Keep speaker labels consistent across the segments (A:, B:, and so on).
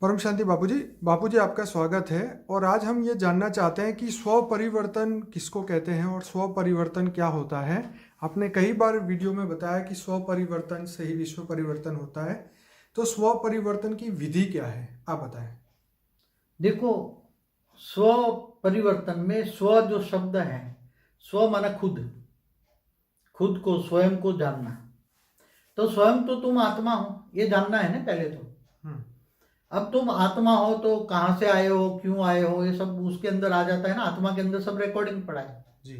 A: परम शांति बापूजी आपका स्वागत है। और आज हम ये जानना चाहते हैं कि स्व परिवर्तन किसको कहते हैं और स्व परिवर्तन क्या होता है। आपने कई बार वीडियो में बताया कि स्व परिवर्तन से ही विश्व परिवर्तन होता है, तो स्व परिवर्तन की विधि क्या है, आप बताएं।
B: देखो, स्व परिवर्तन में स्व जो शब्द है, स्व माना खुद, खुद को स्वयं को जानना। तो स्वयं तो तुम आत्मा हो, ये जानना है ना पहले तो। अब तुम आत्मा हो तो कहाँ से आए हो, क्यों आए हो, ये सब उसके अंदर आ जाता है ना। आत्मा के अंदर सब रिकॉर्डिंग पड़ा है
A: जी।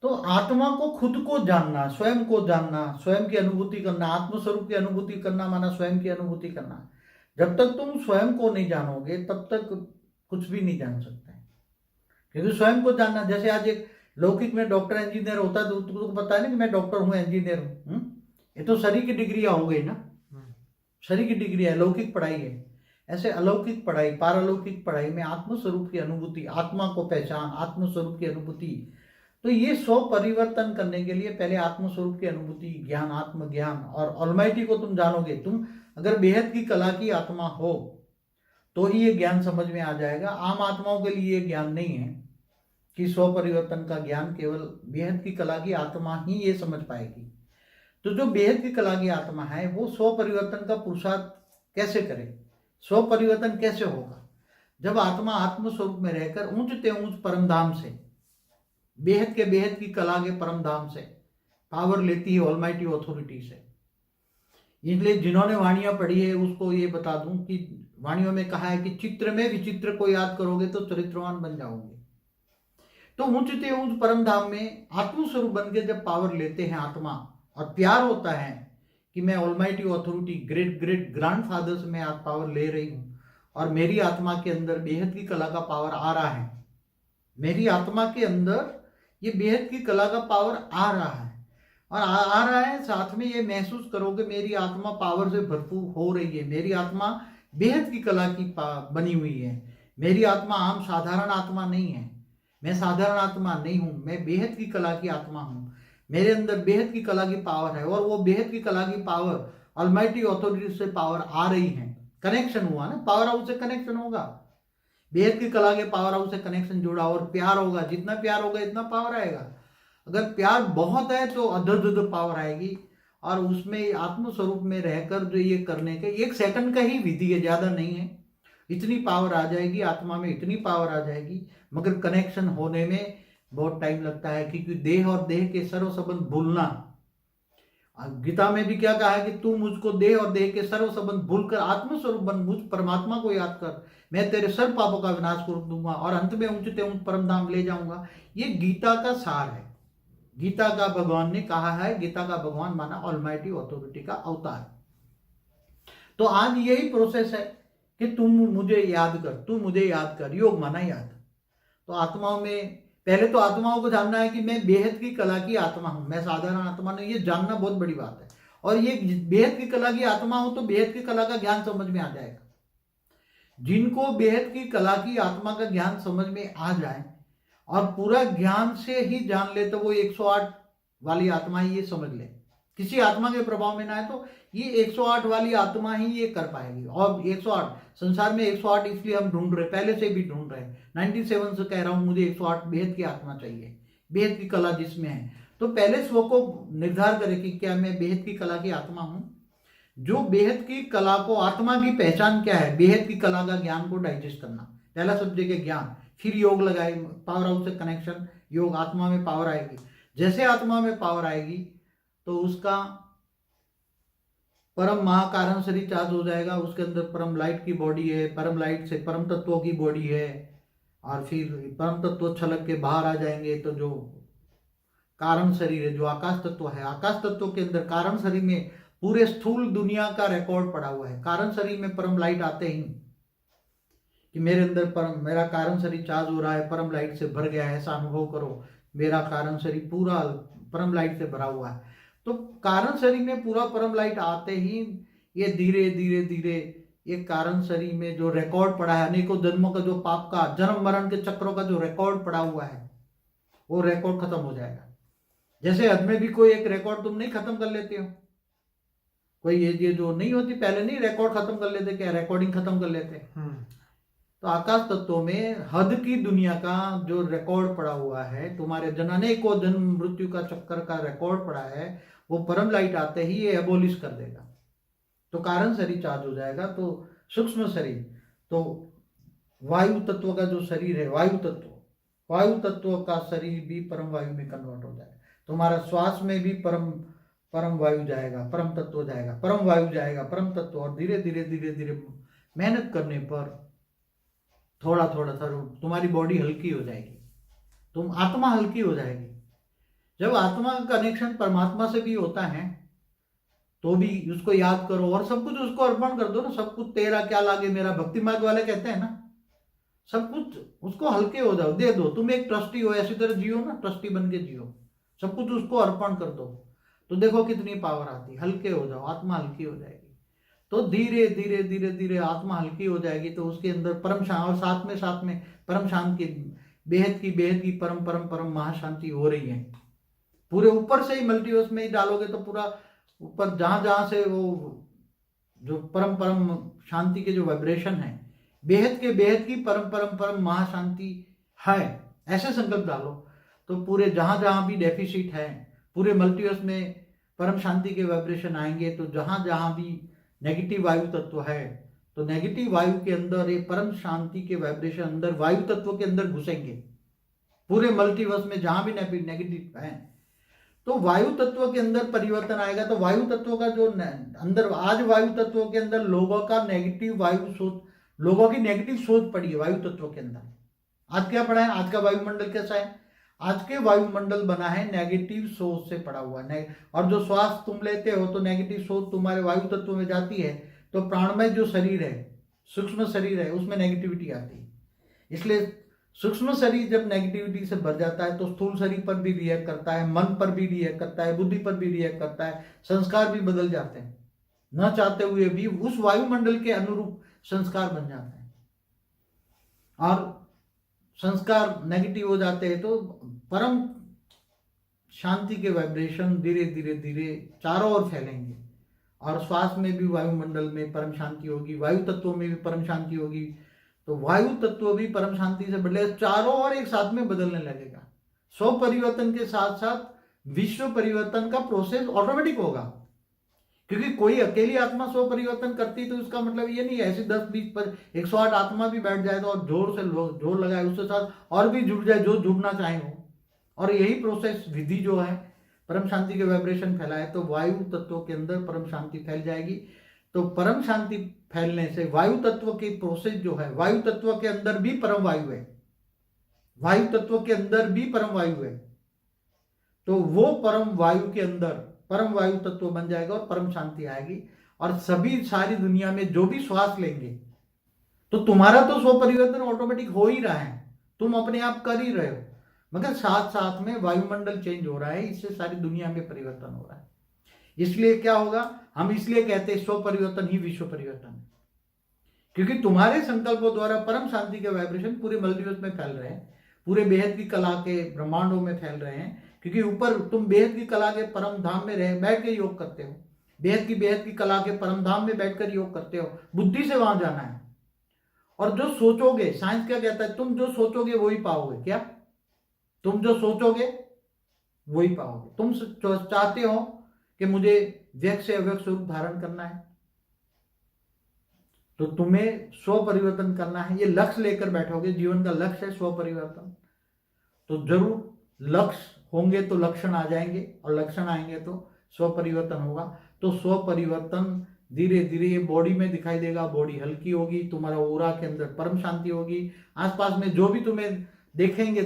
B: तो आत्मा को खुद को जानना, स्वयं को जानना, स्वयं की अनुभूति करना, आत्मस्वरूप की अनुभूति करना माना स्वयं की अनुभूति करना। जब तक तुम स्वयं को नहीं जानोगे तब तक कुछ भी नहीं जान सकते। क्योंकि स्वयं को जानना, जैसे आज एक लौकिक में डॉक्टर इंजीनियर होता है तो तुमको पता है ना कि मैं डॉक्टर हूँ, इंजीनियर हूँ। ये तो शरीर की डिग्रियां हो गई ना, शरीर की डिग्री है, लौकिक पढ़ाई है। ऐसे अलौकिक पढ़ाई, पारलौकिक पढ़ाई में आत्मस्वरूप की अनुभूति, आत्मा को पहचान, आत्मस्वरूप की अनुभूति। तो ये स्व परिवर्तन करने के लिए पहले आत्मस्वरूप की अनुभूति, ज्ञान, आत्मज्ञान और ऑलमाइटी को तुम जानोगे। तुम अगर बेहद की कला की आत्मा हो तो ही ये ज्ञान समझ में आ जाएगा। आम आत्माओं के लिए ये ज्ञान नहीं है कि स्व परिवर्तन का ज्ञान केवल बेहद की कला की आत्मा ही ये समझ पाएगी। तो जो बेहद की कला की आत्मा है वो स्व परिवर्तन का पुरुषार्थ कैसे करे, स्व परिवर्तन कैसे होगा? जब आत्मा आत्मस्वरूप में रहकर ऊंचते ऊंच परम धाम से, बेहद के बेहद की कला के परम धाम से पावर लेती है, ऑलमाइटी ऑथोरिटी से। इसलिए जिन्होंने वाणियां पढ़ी है उसको ये बता दूं कि वाणियों में कहा है कि चित्र में विचित्र को याद करोगे तो चरित्रवान बन जाओगे। तो ऊंचते ऊंच परम धाम में आत्मस्वरूप बन के जब पावर लेते हैं आत्मा, और प्यार होता है कि मैं almighty authority, great great grand father से मैं आज पावर ले रही हूं और मेरी आत्मा के अंदर बेहद की कला का पावर आ रहा है। मेरी आत्मा के अंदर ये बेहद की कला का पावर आ रहा है और आ रहा है। साथ में ये महसूस करोगे मेरी आत्मा पावर से भरपूर हो रही है। मेरी आत्मा बेहद की कला की बनी हुई है। मेरी आत्मा आम साधारण आत्मा नहीं है। मैं साधारण आत्मा नहीं हूं, मैं बेहद की कला की आत्मा हूं। मेरे अंदर बेहद की कला की पावर है और वो बेहद की कला की पावर ऑलमाइटी ऑथोरिटी से पावर आ रही है। कनेक्शन हुआ ना, पावर हाउस से कनेक्शन होगा, बेहद की कला के पावर हाउस से कनेक्शन जुड़ा और प्यार होगा। जितना प्यार होगा इतना पावर आएगा। अगर प्यार बहुत है तो अदर पावर आएगी। और उसमें आत्मस्वरूप में रहकर जो ये करने के 1 सेकंड का ही विधि है, ज्यादा नहीं है, इतनी पावर आ जाएगी आत्मा में, इतनी पावर आ जाएगी। मगर कनेक्शन होने में बहुत टाइम लगता है, क्योंकि देह और देह के सर्व संबंध भूलना। गीता में भी क्या कहा है कि तू मुझको देह और देह के सर्व संबंध भूलकर आत्मस्वरूप बन, मुझ परमात्मा को याद कर, मैं तेरे सर्व पापों का विनाश कर दूंगा और अंत में ऊंचते ऊंच परम धाम ले जाऊंगा। ये गीता का सार है। गीता का भगवान ने कहा है। गीता का भगवान माना ऑलमाइटी ऑथोरिटी का अवतार। तो आज यही प्रोसेस है कि तुम मुझे याद कर, तू मुझे याद कर। योग माना याद। तो आत्माओं में पहले तो आत्माओं को जानना है कि मैं बेहद की कला की आत्मा हूं, मैं साधारण आत्मा नहीं। ये जानना बहुत बड़ी बात है। और ये बेहद की कला की आत्मा हो तो बेहद की कला का ज्ञान समझ में आ जाएगा। जिनको बेहद की कला की आत्मा का ज्ञान समझ में आ जाए और पूरा ज्ञान से ही जान ले, तो वो 108 वाली आत्मा ही ये समझ ले। किसी आत्मा के प्रभाव में ना है तो ये 108 वाली आत्मा ही ये कर पाएगी। और 108 संसार में 108 इसलिए हम ढूंढ रहे, पहले से भी ढूंढ रहे हैं। 97 से कह रहा हूं मुझे 108 बेहद की आत्मा चाहिए, बेहद की कला जिसमें है। तो पहले स्व को निर्धार करे कि क्या मैं बेहद की कला की आत्मा हूं। जो बेहद की कला को, आत्मा की पहचान क्या है, बेहद की कला का ज्ञान को डाइजेस्ट करना। पहला सब्जेक्ट है ज्ञान। फिर योग लगाए, पावर हाउस से कनेक्शन, योग, आत्मा में पावर आएगी। जैसे आत्मा में पावर आएगी तो उसका परम महाकारण शरीर चार्ज हो जाएगा। उसके अंदर परम लाइट की बॉडी है, परम लाइट से परम तत्वों की बॉडी है। और फिर परम तत्व छलक के बाहर आ जाएंगे तो जो कारण शरीर है, जो आकाश तत्व है, आकाश तत्व के अंदर कारण शरीर में पूरे स्थूल दुनिया का रिकॉर्ड पड़ा हुआ है। कारण शरीर में परम लाइट आते ही कि मेरे अंदर परम, मेरा कारण शरीर चार्ज हो रहा है, परम लाइट से भर गया है, ऐसा अनुभव करो। मेरा कारण शरीर पूरा परम लाइट से भरा हुआ है। तो कारण शरीर में पूरा परम लाइट आते ही ये धीरे धीरे धीरे ये कारण शरीर में जो रिकॉर्ड पड़ा है, अनेकों जन्मों का जो पाप का, जन्म मरण के चक्रों का जो रिकॉर्ड पड़ा हुआ है, वो रिकॉर्ड खत्म हो जाएगा। जैसे हद में भी कोई एक रिकॉर्ड तुम नहीं खत्म कर लेते हो, कोई ये जो नहीं होती, पहले नहीं रिकॉर्ड खत्म कर लेते, क्या रिकॉर्डिंग खत्म कर लेते। तो आकाश तत्वों में हद की दुनिया का जो रिकॉर्ड पड़ा हुआ है, तुम्हारे जनने को जन्म मृत्यु का चक्कर का रिकॉर्ड पड़ा है, वो परम लाइट आते ही ये एबोलिश कर देगा। तो कारण शरीर चार्ज हो जाएगा। तो सूक्ष्म शरीर, तो वायु तत्व का जो शरीर है, वायु तत्व का शरीर भी परम वायु में कन्वर्ट हो जाएगा। तुम्हारा श्वास में भी परम वायु जाएगा, परम तत्व जाएगा, परम वायु जाएगा, परम तत्व। और धीरे धीरे धीरे धीरे मेहनत करने पर थोड़ा थोड़ा तुम्हारी बॉडी हल्की हो जाएगी, तुम आत्मा हल्की हो जाएगी। जब आत्मा का कनेक्शन परमात्मा से भी होता है तो भी उसको याद करो और सब कुछ उसको अर्पण कर दो ना। सब कुछ तेरा क्या लागे मेरा, भक्ति मार्ग वाले कहते हैं ना, सब कुछ उसको हल्के हो जाओ, दे दो। तुम एक ट्रस्टी हो, ऐसी तरह जियो ना, ट्रस्टी बन के जियो, सब कुछ उसको अर्पण कर दो। तो देखो कितनी पावर आती, हल्के हो जाओ, आत्मा हल्की हो जाएगी। तो धीरे धीरे धीरे धीरे आत्मा हल्की हो जाएगी, तो उसके अंदर परम शांति, और साथ में परम शांति, बेहद की परम परम परम महाशांति हो रही है। पूरे ऊपर से ही मल्टीवर्स में ही डालोगे तो पूरा ऊपर जहां से वो जो परम परम शांति के जो वाइब्रेशन है, बेहद की परम परम परम महाशांति है, ऐसे संकल्प डालो। तो पूरे जहां भी डेफिसिट है, पूरे मल्टीवर्स में परम शांति के वाइब्रेशन आएंगे। तो जहां भी नेगेटिव वायु तत्व है, तो नेगेटिव वायु के अंदर ये परम शांति के वाइब्रेशन अंदर वायु तत्व के अंदर घुसेंगे। पूरे मल्टीवर्स में जहां भी नेगेटिव है, तो वायु तत्व के अंदर परिवर्तन आएगा। तो वायु तत्व का जो अंदर, आज वायु तत्व के अंदर लोगों का नेगेटिव वायु सोच, लोगों की नेगेटिव सोच पड़ी है वायु तत्व के अंदर। आज क्या पड़ा है, आज का वायुमंडल कैसा है, आज के वायुमंडल बना है नेगेटिव सोच से पड़ा हुआ है। और जो श्वास तुम लेते हो तो नेगेटिव सोच तुम्हारे वायु तत्व में जाती है, तो प्राणमय जो शरीर है, सूक्ष्म शरीर है, उसमें नेगेटिविटी आती है। इसलिए सूक्ष्म शरीर जब नेगेटिविटी से भर जाता है तो स्थूल शरीर पर भी रिएक्ट करता है, मन पर भी रिएक्ट करता है, बुद्धि पर भी रिएक्ट करता है, संस्कार भी बदल जाते हैं, न चाहते हुए भी उस वायुमंडल के अनुरूप संस्कार बन जाते हैं। और संस्कार नेगेटिव हो जाते हैं तो परम शांति के वाइब्रेशन धीरे धीरे धीरे चारों ओर फैलेंगे। और श्वास में भी वायुमंडल में परम शांति होगी, वायु तत्वों में भी परम शांति होगी। तो वायु तत्व भी परम शांति से बदले, चारों ओर एक साथ में बदलने लगेगा। स्व परिवर्तन के साथ साथ विश्व परिवर्तन का प्रोसेस ऑटोमेटिक होगा। क्योंकि कोई अकेली आत्मा स्व परिवर्तन करती तो इसका मतलब ये नहीं है ऐसे 10 20 108 आत्मा भी बैठ जाए तो और जोर लगाए उसके साथ और भी जुड़ जाए जो जुड़ना चाहे हो, और यही प्रोसेस विधि जो है परम शांति के वाइब्रेशन फैलाए, तो वायु तत्व के अंदर परम शांति फैल जाएगी। तो परम शांति फैलने से वायु तत्व की प्रोसेस जो है, वायु तत्व के अंदर भी परम वायु है, वायु तत्व के अंदर भी परम वायु है, तो वो परम वायु के अंदर परम वायु तत्व बन जाएगा और परम शांति आएगी। और सभी सारी दुनिया में जो भी श्वास लेंगे, तो तुम्हारा तो स्व परिवर्तन ऑटोमेटिक हो ही रहा है, तुम अपने आप कर ही रहे हो, मगर साथ साथ में वायुमंडल चेंज हो रहा है, इससे सारी दुनिया में परिवर्तन हो रहा है। इसलिए क्या होगा, हम इसलिए कहते हैं स्व परिवर्तन ही विश्व परिवर्तन है, क्योंकि तुम्हारे संकल्पों द्वारा परम शांति के वाइब्रेशन पूरे मल्टीवर्स में फैल रहे हैं, पूरे बेहद की कला के ब्रह्मांडों में फैल रहे हैं। क्योंकि ऊपर तुम बेहद की कला के परम धाम में रह बैठ के योग करते हो, बेहद की कला के परम धाम में बैठकर योग करते हो, बुद्धि से वहां जाना है। और जो सोचोगे, साइंस क्या कहता है, तुम जो सोचोगे वही पाओगे। क्या तुम जो सोचोगे वही पाओगे। तुम चाहते हो कि मुझे व्यक्त से अव्यक्त स्वरूप धारण करना है, तो तुम्हें स्व परिवर्तन करना है, ये लक्ष्य लेकर बैठोगे, जीवन का लक्ष्य है स्व परिवर्तन, तो जरूर लक्ष्य होंगे तो लक्षण आ जाएंगे, और लक्षण आएंगे तो स्व परिवर्तन होगा। तो स्व परिवर्तन धीरे धीरे ये बॉडी में दिखाई देगा, बॉडी हल्की होगी, तुम्हारा ओरा के अंदर परम शांति होगी। आसपास में जो भी तुम्हें देखेंगे,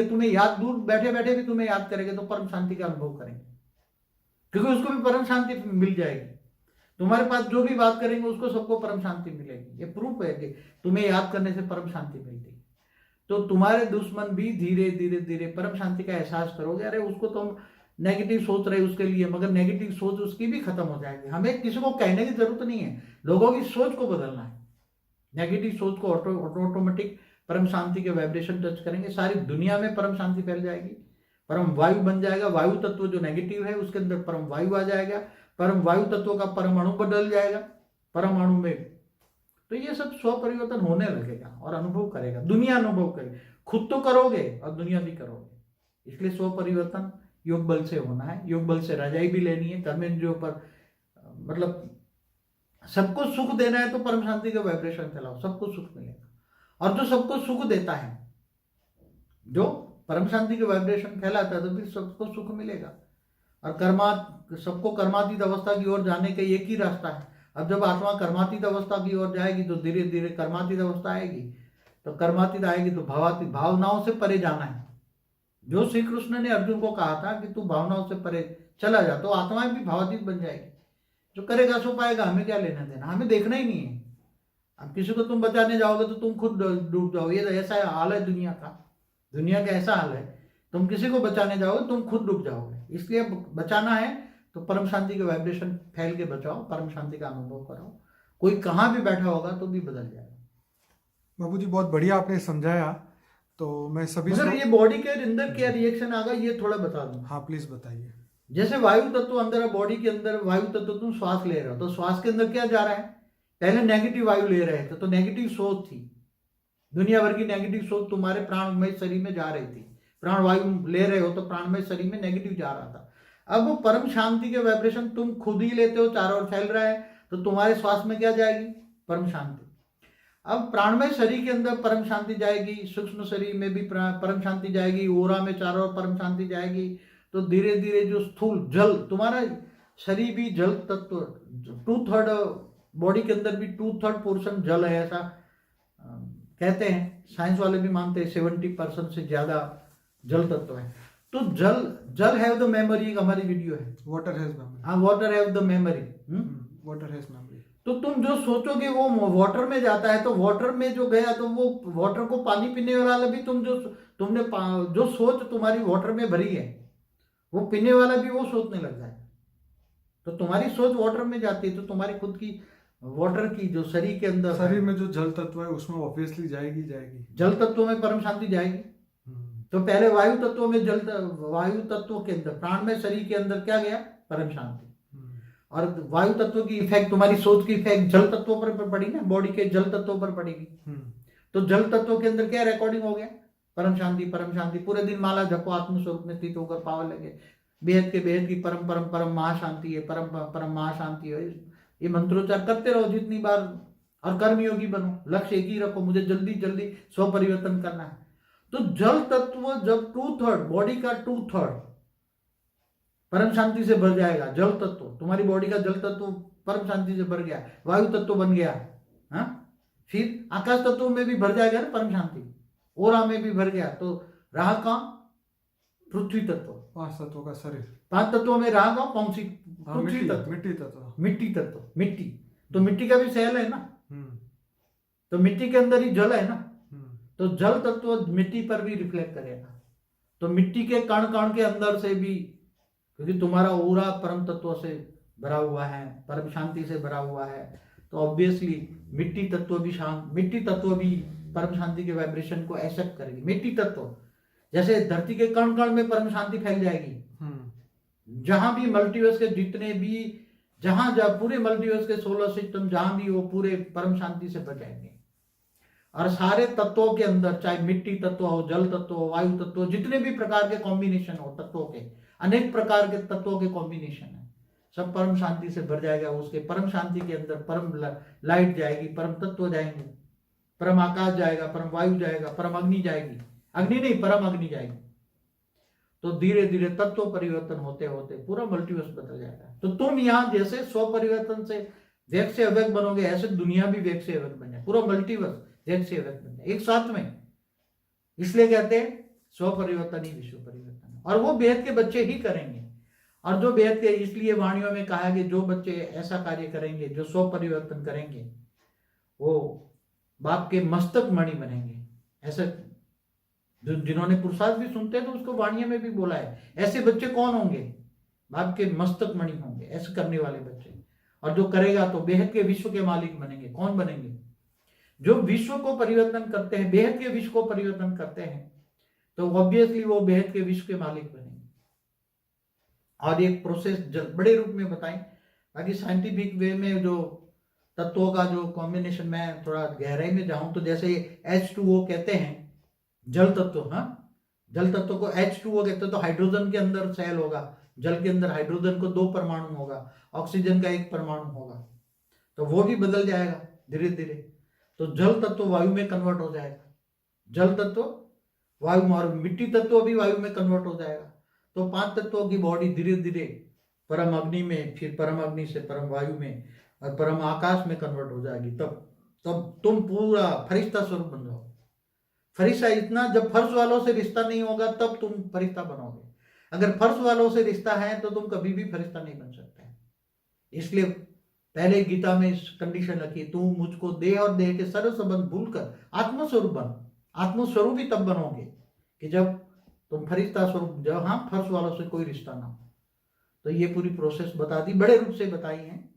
B: तुम्हें याद, दूर बैठे बैठे भी तुम्हें याद करेंगे तो परम शांति का अनुभव करेंगे, क्योंकि उसको भी परम शांति मिल जाएगी। तुम्हारे पास जो भी बात करेंगे उसको सबको परम शांति मिलेगी। ये प्रूफ है कि तुम्हें याद करने से परम शांति मिलती है। तो तुम्हारे दुश्मन भी धीरे धीरे धीरे परम शांति का एहसास करोगे, अरे उसको तुम नेगेटिव सोच रहे उसके लिए, मगर नेगेटिव सोच उसकी भी खत्म हो जाएगी। हमें किसी को कहने की जरूरत नहीं है, लोगों की सोच को बदलना है। नेगेटिव सोच को ऑटोमेटिक परम शांति के वाइब्रेशन टच करेंगे, सारी दुनिया में परम शांति फैल जाएगी, परम वायु बन जाएगा। वायु तत्व जो नेगेटिव है उसके अंदर परम वायु आ जाएगा, परम वायु तत्व का परमाणु बदल जाएगा परमाणु में। तो ये सब स्व परिवर्तन होने लगेगा और अनुभव करेगा, दुनिया अनुभव करेगी। खुद तो करोगे और दुनिया भी करोगे। इसलिए स्व परिवर्तन योग बल से होना है। योग बल से रजाई भी लेनी है, कर्मेंद्रियों पर मतलब सबको सुख देना है तो परम शांति का वाइब्रेशन फैलाओ, सबको सुख मिलेगा। और जो सबको सुख देता है, जो परम शांति के वाइब्रेशन फैलाता है, तो भी सबको सुख मिलेगा। और सबको कर्मातीत अवस्था की ओर जाने का एक ही रास्ता है। अब जब आत्मा कर्मातीत अवस्था की ओर जाएगी तो धीरे धीरे कर्मातीत अवस्था आएगी, तो कर्मातीत आएगी तो भावातीत, भावनाओं से परे जाना है। जो श्री कृष्ण ने अर्जुन को कहा था कि तू भावनाओं से परे चला जा, तो आत्माएं भी भावातीत बन जाएगी। जो करेगा सो पाएगा, हमें क्या लेना देना, हमें देखना ही नहीं है। अब किसी को तुम बचाने जाओगे तो तुम खुद डूब जाओगे। ये ऐसा हाल है दुनिया का, दुनिया का ऐसा हाल है, तुम किसी को बचाने जाओगे तुम खुद डूब जाओगे। इसलिए बचाना है तो परम शांति के वाइब्रेशन फैल के बचाओ, परम शांति का अनुभव करो। कोई कहाँ भी बैठा होगा तो भी बदल जाएगा।
A: बाबूजी बहुत बढ़िया आपने समझाया। तो मैं सभी
B: मगर ये बॉडी के अंदर क्या रिएक्शन आगा ये थोड़ा बता दूं।
A: हाँ प्लीज बताइए।
B: जैसे वायु तत्व अंदर है, बॉडी के अंदर वायु तत्व, तुम श्वास ले रहे हो तो श्वास के अंदर क्या जा रहा है, पहले नेगेटिव वायु ले रहे थे तो नेगेटिव सोच थी, दुनिया भर की नेगेटिव सोच तुम्हारे प्राणमय शरीर में जा रही थी। प्राण वायु ले रहे हो तो प्राणमय शरीर में नेगेटिव जा रहा था। अब वो परम शांति के वाइब्रेशन तुम खुद ही लेते हो, चारों ओर फैल रहा है, तो तुम्हारे श्वास में क्या जाएगी, परम शांति। अब प्राणमय शरीर के अंदर परम शांति जाएगी, सूक्ष्म शरीर में भी परम शांति जाएगी, ओरा में चारों ओर परम शांति जाएगी। तो धीरे धीरे जो स्थूल जल, तुम्हारा शरीर भी जल तत्व, 2/3 बॉडी के अंदर भी 2/3 पोर्शन जल है, ऐसा कहते हैं। साइंस वाले भी मानते हैं 70% से ज्यादा जल तत्व है। तो जल हैव द मेमोरी, एक हमारी वीडियो है,
A: वाटर हैज मेमोरी।
B: हाँ, water have the memory,
A: water has memory.
B: तो तुम जो सोचोगे वो वाटर में जाता है, तो वाटर में जो गया तो वो वाटर को पानी पीने वाला भी तुमने जो सोच तुम्हारी वाटर में भरी है वो पीने वाला भी वो सोचने लग जाए। तो तुम्हारी सोच वाटर में जाती है, तो तुम्हारी खुद की वाटर की जो शरीर के अंदर,
A: शरीर में जो जल तत्व है उसमें ऑब्वियसली जाएगी।
B: जल तत्व में परम शांति जाएगी। तो पहले वायु तत्व में वायु तत्व के अंदर प्राणमय शरीर के अंदर क्या गया, परम शांति। और वायु तत्व की इफेक्ट, तुम्हारी सोच की इफेक्ट जल तत्वों पर पड़ी ना, बॉडी के जल तत्वों पर पड़ेगी। तो जल तत्व के अंदर क्या रिकॉर्डिंग हो गया, परम शांति परम शांति। पूरे दिन माला जपो, आत्मस्वरूप में स्थित होकर पावर लगे, बेहद के बेहद की परम परम परम महाशांति है, परम परम महाशांति है। ये मंत्रोच्चार करते रहो जितनी बार, और कर्मयोगी बनो। लक्ष्य एक ही रखो, मुझे जल्दी जल्दी स्व परिवर्तन करना है। तो जल तत्व जब 2/3 बॉडी का 2/3 परम शांति से भर जाएगा, जल तत्व, तुम्हारी बॉडी का जल तत्व परम शांति से भर गया, वायु तत्व बन गया, हाँ, फिर आकाश तत्व में भी भर जाएगा ना परम शांति, ओरा में भी भर गया। तो रहा कहाँ, पृथ्वी तत्व,
A: 5 तत्वों का शरीर।
B: 5 तत्वों में रहा कहाँ, पृथ्वी तत्व,
A: मिट्टी तत्व,
B: मिट्टी तत्व, मिट्टी। तो मिट्टी का भी सेल है ना, तो मिट्टी के अंदर ही जल है ना, तो जल तत्व मिट्टी पर भी रिफ्लेक्ट करेगा। तो मिट्टी के कण कण के अंदर से भी, क्योंकि तुम्हारा ओरा परम तत्व से भरा हुआ है, परम शांति से भरा हुआ है, तो ऑब्वियसली मिट्टी तत्व भी परम शांति के वाइब्रेशन को एक्सेप्ट करेगी। मिट्टी तत्व जैसे धरती के कण कण में परम शांति फैल जाएगी। जहां भी मल्टीवर्स के जितने भी, जहां पूरे मल्टीवर्स के सोलर सिस्टम जहां भी, वो पूरे परम शांति से भर जाएंगे। और सारे तत्वों के अंदर, चाहे मिट्टी तत्व हो, जल तत्व हो, वायु तत्व, जितने भी प्रकार के कॉम्बिनेशन हो, तत्वों के अनेक प्रकार के तत्वों के कॉम्बिनेशन है, सब परम शांति से भर जाएगा। उसके परम शांति के अंदर परम लाइट जाएगी, परम तत्व जाएंगे, परम आकाश जाएगा, परम वायु जाएगा, परम अग्नि जाएगी, अग्नि नहीं परम अग्नि जाएगी। तो धीरे धीरे तत्व परिवर्तन होते होते पूरा मल्टीवर्स बदल जाएगा। तो तुम यहाँ जैसे स्व परिवर्तन से व्यक्त से अव्यक्त बनोगे, ऐसे दुनिया भी व्यक्त से अव्यक्त बन जाए, पूरा मल्टीवर्स व्यक्त से अव्यक्त बन जाए एक साथ में। इसलिए कहते हैं स्व परिवर्तन ही विश्व परिवर्तन है, और वो बेहद के बच्चे ही करेंगे। और जो बेहद के, इसलिए वाणियों में कहा कि जो बच्चे ऐसा कार्य करेंगे, जो स्व परिवर्तन करेंगे, वो बाप के मस्तक मणि बनेंगे। ऐसा जिन्होंने पुरुषार्थ भी सुनते हैं तो उसको वाणियों में भी बोला है, ऐसे बच्चे कौन होंगे, बाप के मस्तक मणि होंगे, ऐसे करने वाले बच्चे। और जो करेगा तो बेहद के विश्व के मालिक बनेंगे। कौन बनेंगे, जो विश्व को परिवर्तन करते हैं, बेहद के विश्व को परिवर्तन करते हैं, तो ऑब्वियसली वो बेहद के विश्व के मालिक बनेंगे। और एक प्रोसेस बड़े रूप में बताएं बाकी साइंटिफिक वे में जो तत्वों का जो कॉम्बिनेशन, मैं थोड़ा गहराई में जाऊं तो जैसे H2O कहते हैं, जल तत्व, हाँ, जल तत्व को H2O कहते हैं, तो हाइड्रोजन के अंदर सेल होगा, जल के अंदर हाइड्रोजन को 2 परमाणु होगा, ऑक्सीजन का 1 परमाणु होगा, तो वो भी बदल जाएगा धीरे धीरे। तो जल तत्व वायु में कन्वर्ट हो जाएगा, जल तत्व वायु में, और मिट्टी तत्व भी वायु में कन्वर्ट हो जाएगा। तो 5 तत्वों की बॉडी धीरे धीरे परम अग्नि में, फिर परम अग्नि से परम वायु में और परम आकाश में कन्वर्ट हो जाएगी। तब तुम पूरा फरिश्ता स्वरूप बन जाओ। फरिश्ता इतना, जब फर्श वालों से रिश्ता नहीं होगा तब तुम फरिश्ता बनोगे। अगर फर्श वालों से रिश्ता है तो तुम कभी भी फरिश्ता नहीं बन सकते। इसलिए पहले गीता में इस कंडीशन रखी, तू मुझको देह और देह के सर्व संबंध भूलकर आत्मस्वरूप बन। आत्मस्वरूप ही तब बनोगे कि जब तुम फरिश्ता स्वरूप, जब हाँ फर्श वालों से कोई रिश्ता ना हो। तो ये पूरी प्रोसेस बता दी, बड़े रूप से बताई है।